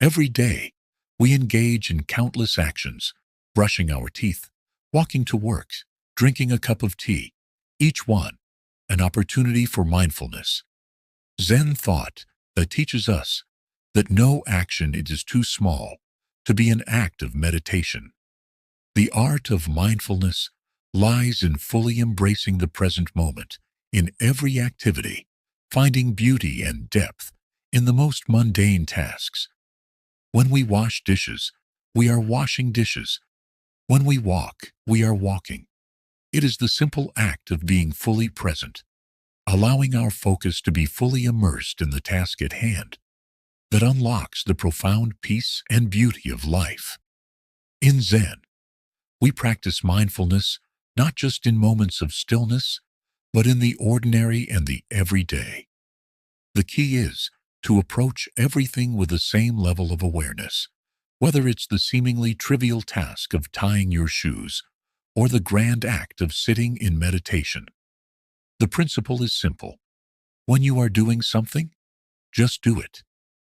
Every day, we engage in countless actions, brushing our teeth, walking to work, drinking a cup of tea, each one an opportunity for mindfulness. Zen thought that teaches us that no action is too small to be an act of meditation. The art of mindfulness lies in fully embracing the present moment in every activity, finding beauty and depth in the most mundane tasks. When we wash dishes, we are washing dishes. When we walk, we are walking. It is the simple act of being fully present, allowing our focus to be fully immersed in the task at hand, that unlocks the profound peace and beauty of life. In Zen, we practice mindfulness not just in moments of stillness, but in the ordinary and the everyday. The key is to approach everything with the same level of awareness, whether it's the seemingly trivial task of tying your shoes or the grand act of sitting in meditation. The principle is simple. When you are doing something, just do it.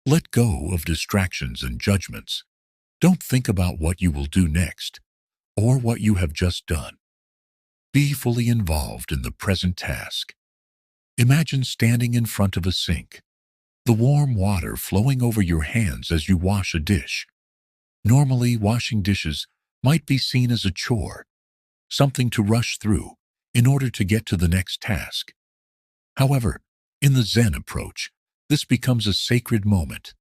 Let go of distractions and judgments. Don't think about what you will do next or what you have just done. Be fully involved in the present task. Imagine standing in front of a sink, the warm water flowing over your hands as you wash a dish. Normally, washing dishes might be seen as a chore, something to rush through in order to get to the next task. However, in the Zen approach, this becomes a sacred moment.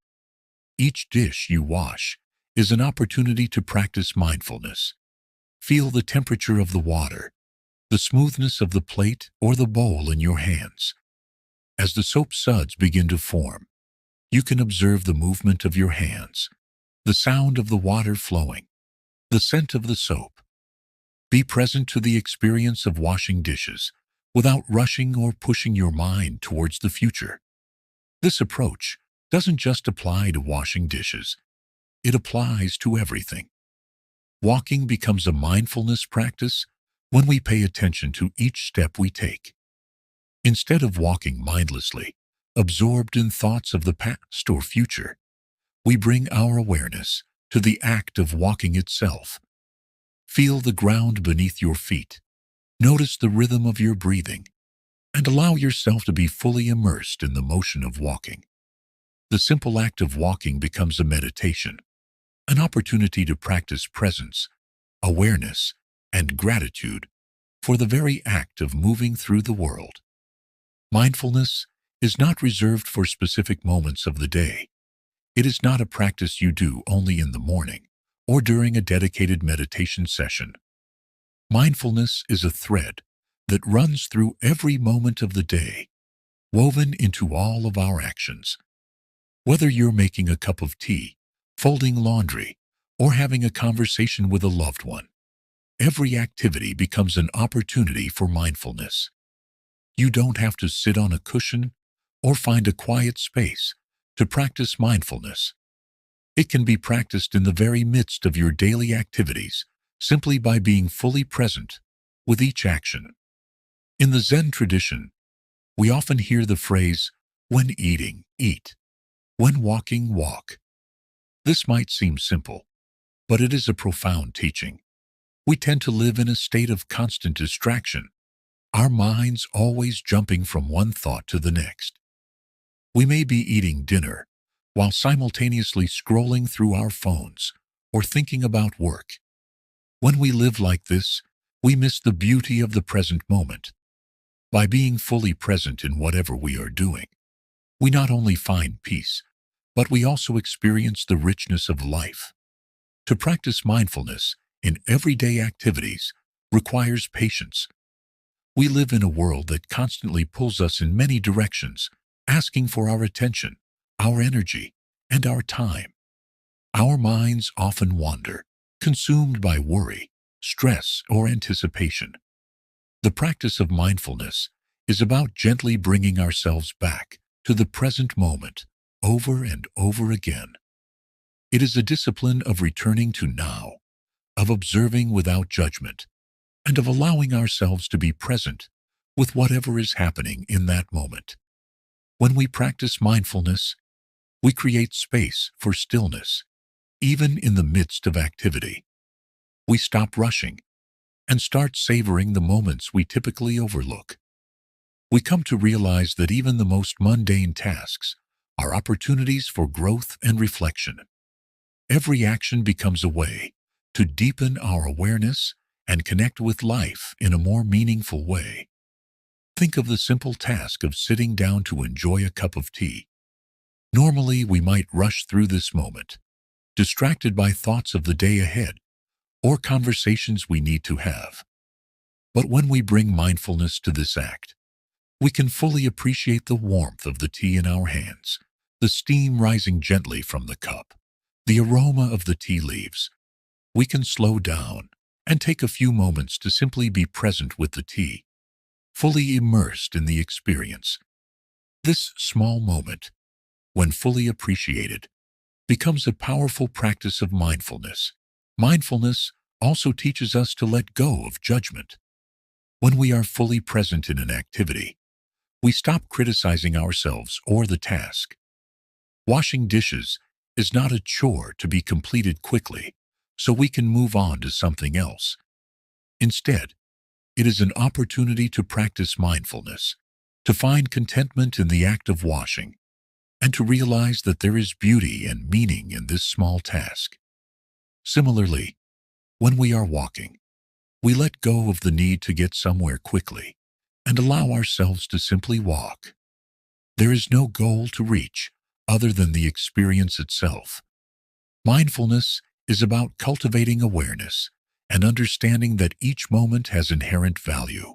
Each dish you wash is an opportunity to practice mindfulness. Feel the temperature of the water, the smoothness of the plate or the bowl in your hands. As the soap suds begin to form, you can observe the movement of your hands, the sound of the water flowing, the scent of the soap. Be present to the experience of washing dishes without rushing or pushing your mind towards the future. This approach doesn't just apply to washing dishes. It applies to everything. Walking becomes a mindfulness practice when we pay attention to each step we take. Instead of walking mindlessly, absorbed in thoughts of the past or future, we bring our awareness to the act of walking itself. Feel the ground beneath your feet. Notice the rhythm of your breathing, and allow yourself to be fully immersed in the motion of walking. The simple act of walking becomes a meditation, an opportunity to practice presence, awareness, and gratitude for the very act of moving through the world. Mindfulness is not reserved for specific moments of the day. It is not a practice you do only in the morning or during a dedicated meditation session. Mindfulness is a thread that runs through every moment of the day, woven into all of our actions. Whether you're making a cup of tea, folding laundry, or having a conversation with a loved one, every activity becomes an opportunity for mindfulness. You don't have to sit on a cushion or find a quiet space to practice mindfulness. It can be practiced in the very midst of your daily activities, simply by being fully present with each action. In the Zen tradition, we often hear the phrase, "When eating, eat. When walking, walk." This might seem simple, but it is a profound teaching. We tend to live in a state of constant distraction, our minds always jumping from one thought to the next. We may be eating dinner while simultaneously scrolling through our phones or thinking about work. When we live like this, we miss the beauty of the present moment. By being fully present in whatever we are doing, we not only find peace, but we also experience the richness of life. To practice mindfulness in everyday activities requires patience. We live in a world that constantly pulls us in many directions, asking for our attention, our energy, and our time. Our minds often wander, consumed by worry, stress, or anticipation. The practice of mindfulness is about gently bringing ourselves back to the present moment over and over again. It is a discipline of returning to now, of observing without judgment, and of allowing ourselves to be present with whatever is happening in that moment. When we practice mindfulness, We create space for stillness, even in the midst of activity. We stop rushing and start savoring the moments we typically overlook. We come to realize that even the most mundane tasks are opportunities for growth and reflection. Every action becomes a way to deepen our awareness and connect with life in a more meaningful way. Think of the simple task of sitting down to enjoy a cup of tea. Normally, we might rush through this moment, distracted by thoughts of the day ahead or conversations we need to have. But when we bring mindfulness to this act, we can fully appreciate the warmth of the tea in our hands, the steam rising gently from the cup, the aroma of the tea leaves. We can slow down and take a few moments to simply be present with the tea, fully immersed in the experience. This small moment, when fully appreciated, becomes a powerful practice of mindfulness. Mindfulness also teaches us to let go of judgment. When we are fully present in an activity, we stop criticizing ourselves or the task. Washing dishes is not a chore to be completed quickly, so we can move on to something else. Instead, it is an opportunity to practice mindfulness, to find contentment in the act of washing, and to realize that there is beauty and meaning in this small task. Similarly, when we are walking, we let go of the need to get somewhere quickly and allow ourselves to simply walk. There is no goal to reach other than the experience itself. Mindfulness is about cultivating awareness and understanding that each moment has inherent value.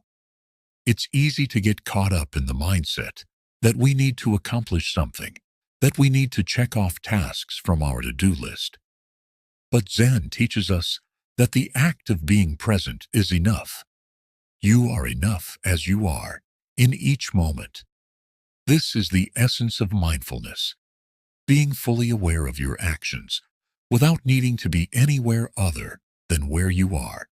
It's easy to get caught up in the mindset that we need to accomplish something, that we need to check off tasks from our to-do list. But Zen teaches us that the act of being present is enough. You are enough as you are, in each moment. This is the essence of mindfulness, being fully aware of your actions without needing to be anywhere other than where you are.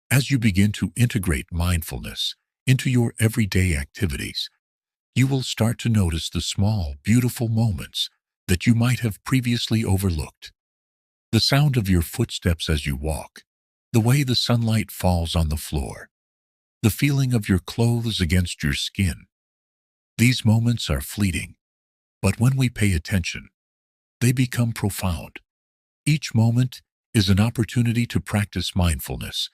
As you begin to integrate mindfulness into your everyday activities, you will start to notice the small, beautiful moments that you might have previously overlooked. The sound of your footsteps as you walk, the way the sunlight falls on the floor, the feeling of your clothes against your skin. These moments are fleeting, but when we pay attention, they become profound. Each moment is an opportunity to practice mindfulness,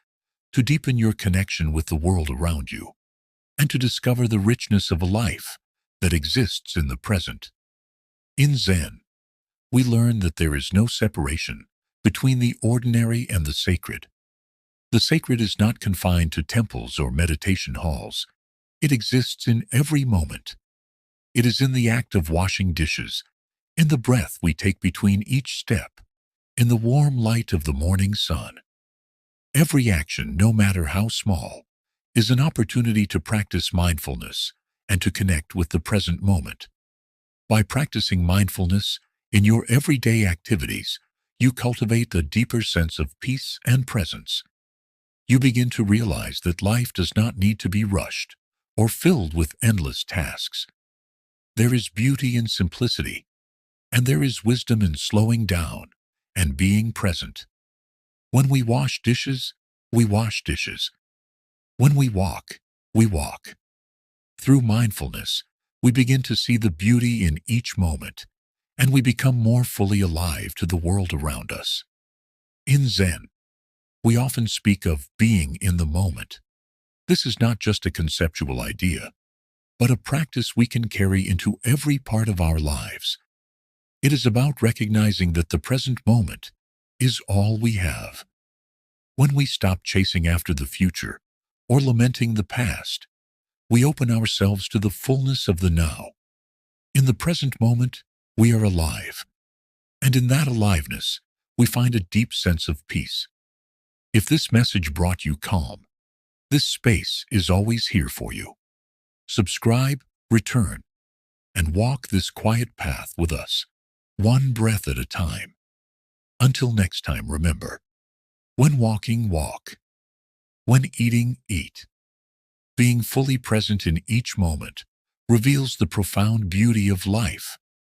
to deepen your connection with the world around you, and to discover the richness of a life that exists in the present. In Zen, we learn that there is no separation between the ordinary and the sacred. The sacred is not confined to temples or meditation halls. It exists in every moment. It is in the act of washing dishes, in the breath we take between each step, in the warm light of the morning sun. Every action, no matter how small, is an opportunity to practice mindfulness and to connect with the present moment. By practicing mindfulness in your everyday activities, you cultivate a deeper sense of peace and presence. You begin to realize that life does not need to be rushed or filled with endless tasks. There is beauty in simplicity, and there is wisdom in slowing down and being present. When we wash dishes, we wash dishes. When we walk, we walk. Through mindfulness, we begin to see the beauty in each moment, and we become more fully alive to the world around us. In Zen, we often speak of being in the moment. This is not just a conceptual idea, but a practice we can carry into every part of our lives. It is about recognizing that the present moment is all we have. When we stop chasing after the future or lamenting the past, we open ourselves to the fullness of the now. In the present moment, we are alive, and in that aliveness, we find a deep sense of peace. If this message brought you calm, this space is always here for you. Subscribe, return, and walk this quiet path with us, one breath at a time. Until next time, remember, when walking, walk. When eating, eat. Being fully present in each moment reveals the profound beauty of life.